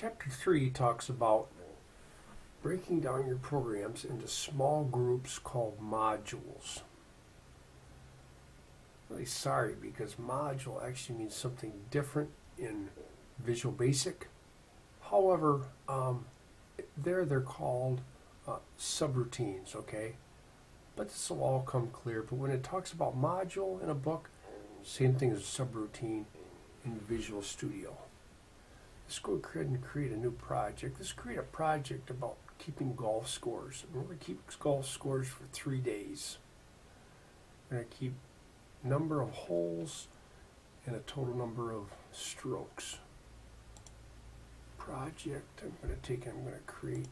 Chapter 3 talks about breaking down your programs into small groups called modules. Really sorry, because module actually means something different in Visual Basic. However, they're called subroutines, okay? But this will all come clear. But when it talks about module in a book, same thing as subroutine in Visual Studio. Let's go ahead and create a new project. Let's create a project about keeping golf scores. We're going to keep golf scores for 3 days. We're going to keep number of holes and a total number of strokes. Project, I'm going to create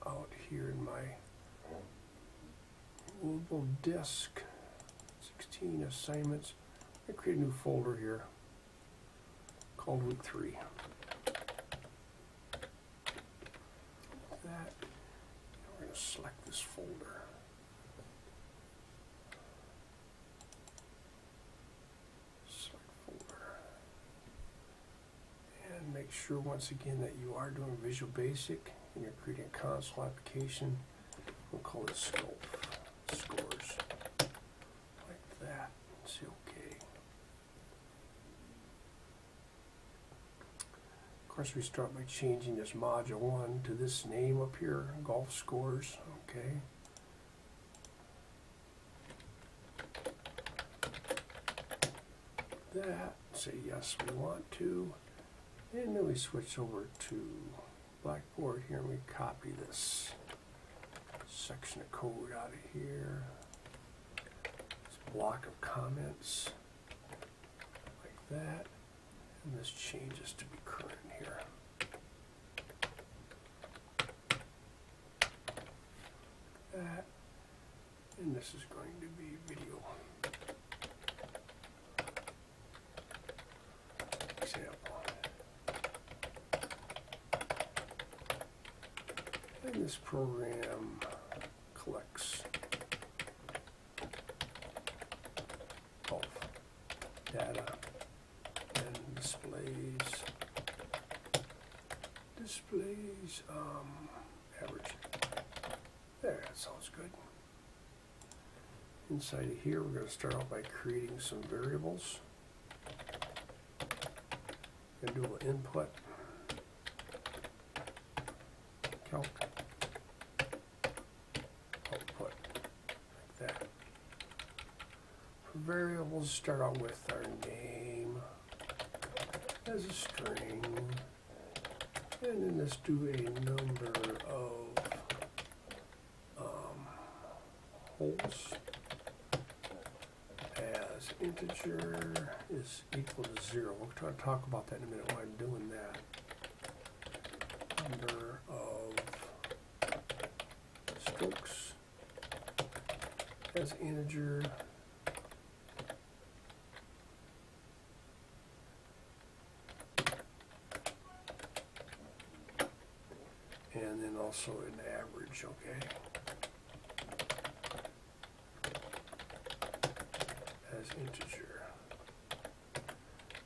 out here in my movable disk, 16 assignments. I'm going to create a new folder here called week 3. That, we're going to select this folder. Select folder. And make sure once again that you are doing Visual Basic and you're creating a console application. We'll call it scope. Scores. Like that. Say OK. Of course, we start by changing this module 1 to this name up here, golf scores. Okay. That, say yes, we want to. And then we switch over to Blackboard here and we copy this section of code out of here. This block of comments, like that. And this changes to be current here. That. And this is going to be video. Example. And this program collects golf data and displays average. There, that sounds good. Inside of here, we're going to start out by creating some variables. Going to do a little input, calc, output, like that. For variables, start out with our name as a string, and then let's do a number of holes as integer is equal to 0. We'll try to talk about that in a minute while I'm doing that. Number of strokes as integer and then also an average, okay? As integer.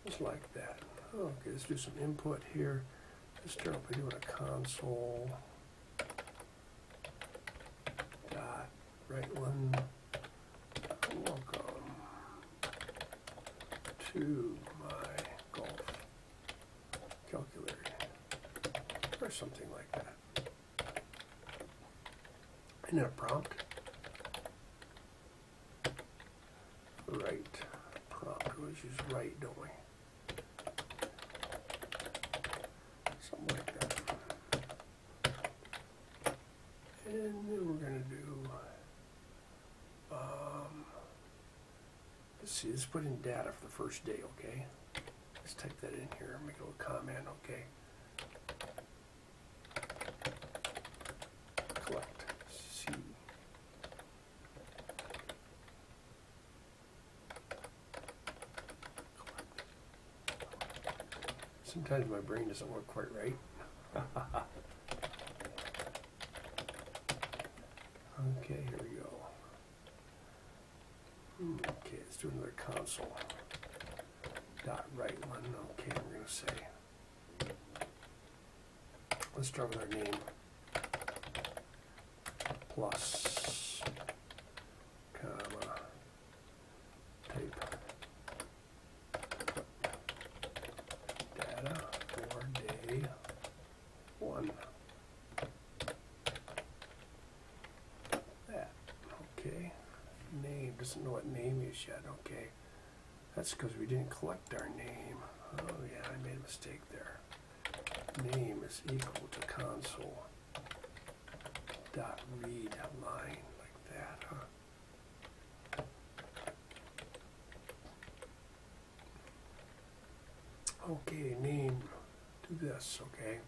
Just like that. Okay, let's do some input here. Let's start by doing a console dot write one. Welcome to my golf calculator. Or something like that. And then a prompt. Write prompt. We always use write, don't we? Something like that. And then we're going to do, let's see, let's put in data for the first day, okay? Let's type that in here, make a little comment, okay? Collect, C. Sometimes my brain doesn't work quite right. Okay, here we go. Okay, let's do another console. Dot write one. Okay, we're going to say Let's start with our name. Plus, comma, type data for day 1. That, okay. Name, doesn't know what name is yet, okay. That's because we didn't collect our name. Oh yeah, I made a mistake there. Name is equal to console dot read line, like that, huh? Okay, name, do this, okay?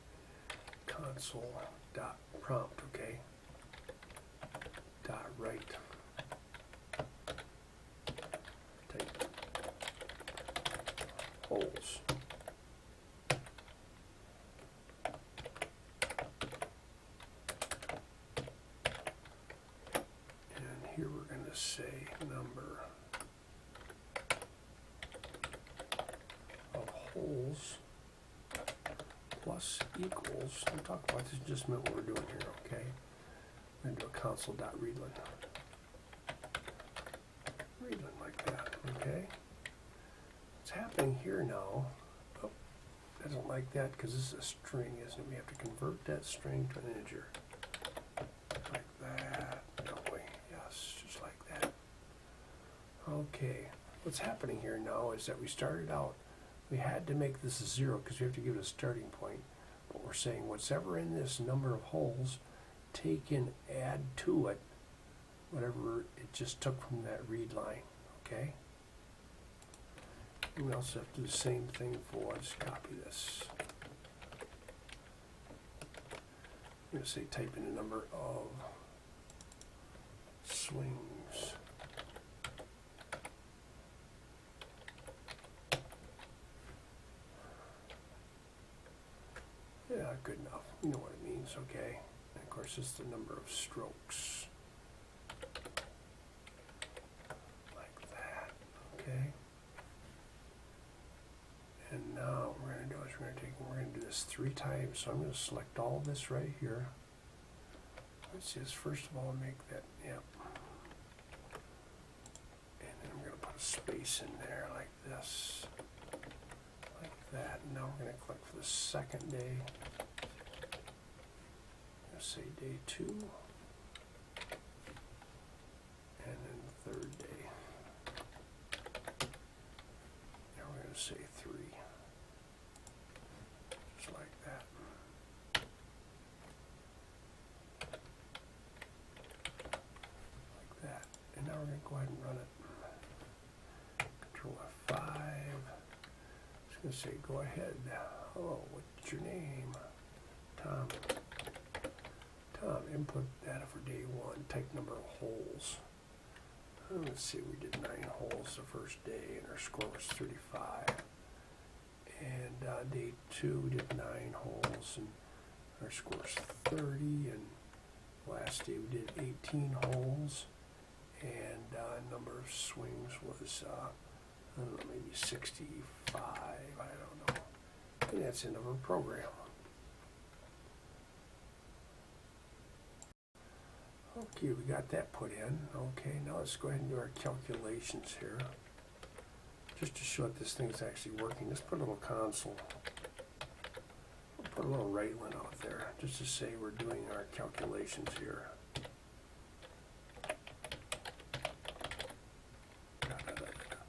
Console dot prompt, okay? Dot write. Type holes. And here we're going to say number of holes plus equals, we'll talk about this in just a minute what we're doing here, okay? We're going to do a console.readline. Readline like that, okay? What's happening here now, oh, doesn't like that because this is a string, isn't it? We have to convert that string to an integer. Like that, don't we? Yes, just like that. Okay, what's happening here now is that we started out, we had to make this a 0 because we have to give it a starting point. But we're saying whatever in this number of holes, take and add to it whatever it just took from that read line, okay? And we also have to do the same thing for, just copy this. I'm going to say type in a number of swings. Yeah, good enough. You know what it means, okay? And of course, it's the number of strokes. Like that, okay? And now what we're going to do is we're going to do this 3 times. So I'm going to select all this right here. Let's just first of all make that, yep. And then I'm going to put a space in there like this. Like that. And now we're going to click for the second day. I'm going to say day 2. And then the third day. Now we're going to say 3. Just like that. Like that. And now we're going to go ahead and run it. Control F5. Just going to say go ahead. Hello, what's your name? Tom. Tom, input data for day 1. Type number of holes. Let's see, we did 9 holes the first day and our score was 35. And day 2 we did 9 holes and our score was 30. And last day we did 18 holes and number of swings was I don't know, maybe 65. I don't know. And that's the end of our program. Okay, we got that put in. Okay, now let's go ahead and do our calculations here. Just to show that this thing's actually working, let's put a little console. We'll put a little Reitland out there, just to say we're doing our calculations here.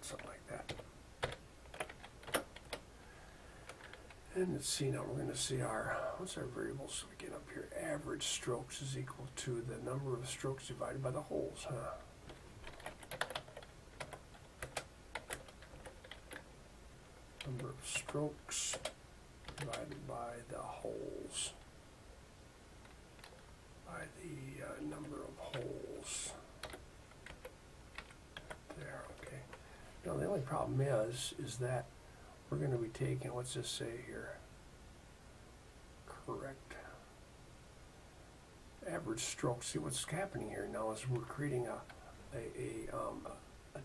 Something like that. And let's see now, we're going to see our, what's our variables we get up here? Average strokes is equal to the number of strokes divided by the holes, huh? Number of strokes divided by the holes. By the number of holes. There, okay. Now the only problem is that we're going to be taking, what's this say here? Correct. Average stroke. See what's happening here now is we're creating a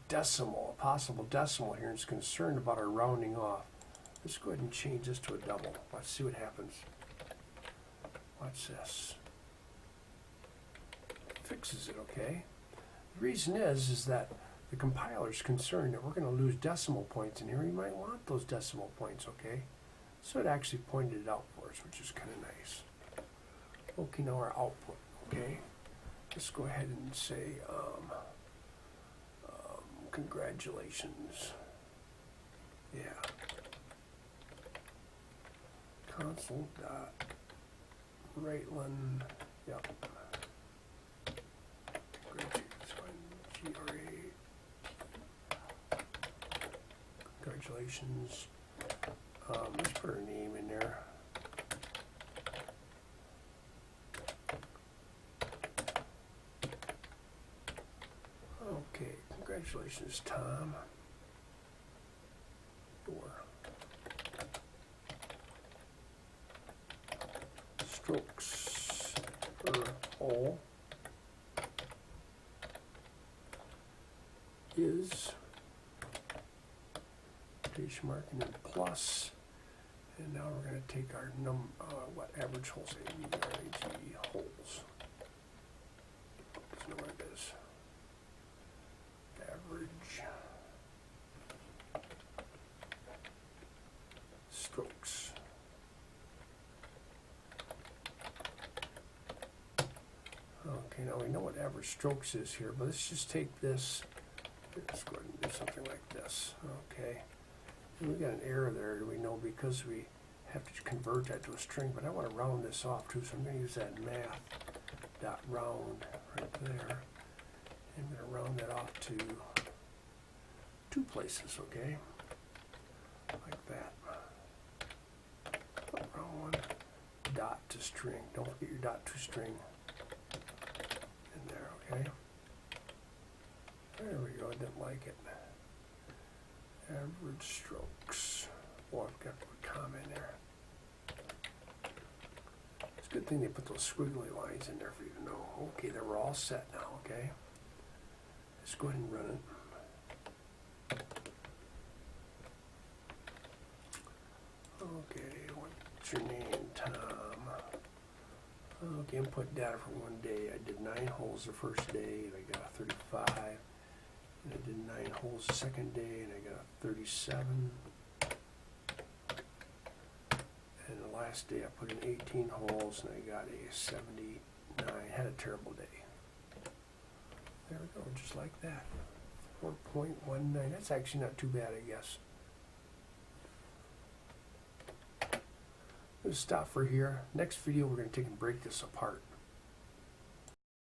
decimal, a possible decimal here, and it's concerned about our rounding off. Let's go ahead and change this to a double. Let's see what happens. Watch this. Fixes it, okay? The reason is that the compiler's concerned that we're going to lose decimal points in here. You might want those decimal points, okay? So it actually pointed it out for us, which is kind of nice. Okay, now our output, okay? Let's go ahead and say, congratulations. Yeah. Console dot Reitland, yep. Congratulations. Let's put her name in there. Okay, congratulations, Tom. Your strokes per hole is quotation mark and then plus, and now we're going to take our what average holes, AVRAG holes. Doesn't know what it is. Average strokes. Okay, now we know what average strokes is here, but let's just take this. Let's go ahead and do something like this. Okay. And we got an error there, do we know, because we have to convert that to a string, but I want to round this off too, so I'm going to use that math.round right there. I'm going to round that off to 2 places, okay? Like that. Round one, dot to string. Don't forget your dot to string in there, okay? There we go, I didn't like it. Average strokes. Oh, I've got to put a comma in there. It's a good thing they put those squiggly lines in there for you to know. Okay, they were all set now, okay? Let's go ahead and run it. Okay, what's your name, Tom? Okay, input data for one day. I did 9 holes the first day, and I got a 35. And I did 9 holes the second day, and I got a 37. And the last day I put in 18 holes, and I got a 79. Had a terrible day. There we go, just like that. 4.19. That's actually not too bad, I guess. I'm going to stop for here. Next video, we're going to take and break this apart.